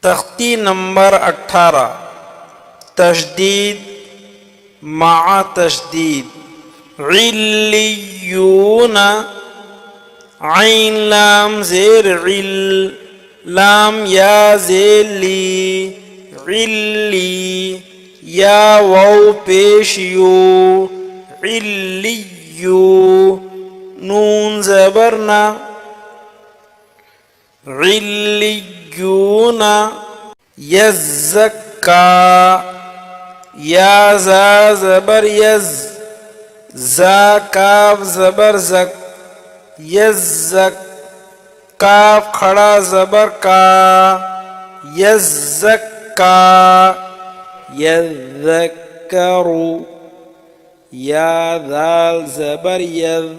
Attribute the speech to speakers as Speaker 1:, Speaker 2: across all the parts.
Speaker 1: तख्ती नंबर 18 तशदीद मा तशदीद इल्लियून आइन लाम ज़ेर इल लाम या ज़ेर ली इल्ली या वाव पेश यू इल्लियू नून ज़बर ना इल्लियून यज़्ज़क्का या ज़ा ज़बर यज़ ज़ा काफ ज़बर ज़क यज़्ज़क काफ खड़ा ज़बर का यज़्ज़क्का यज़्ज़क्करु या दाल ज़बर यज़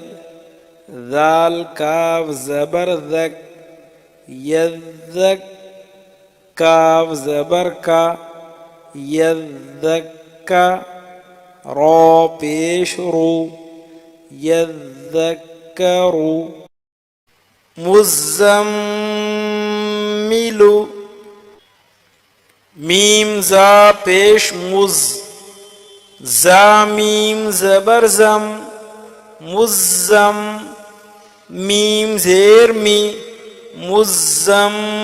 Speaker 1: दाल काफ ज़बर ज़क यज़्ज़क काफ ज़बर का यज़्ज़क्का रो पेश रू यज़्ज़क्करु मुज़्ज़म्मिलु मीम ज़ा पेश मुज़ ज़ा मीम ज़बर ज़म मुज़्ज़म मीम ज़ेर मी मुज़्ज़म्मि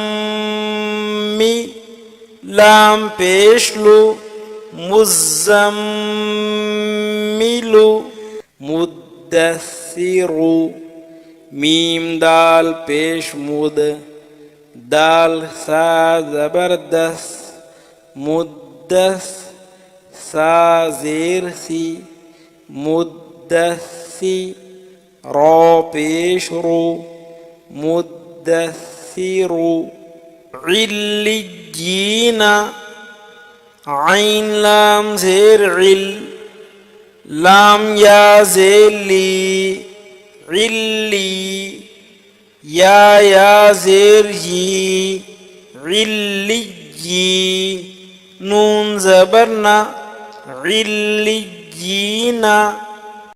Speaker 1: लाम पेश लू मुज़्ज़म्मिलु मुद्दस्सिरु मीम दाल पेश मुद दाल सा ज़बरदस मुद्दस सा ज़ेर सी मुद्दस्सी रो पेश रू मुद्दस्सिरु इल्लियीना आइन लाम ज़ेर इल लाम या ज़ेर ली इल्ली या ज़ेर ही इल्लियी नून ज़बर ना इल्लियीना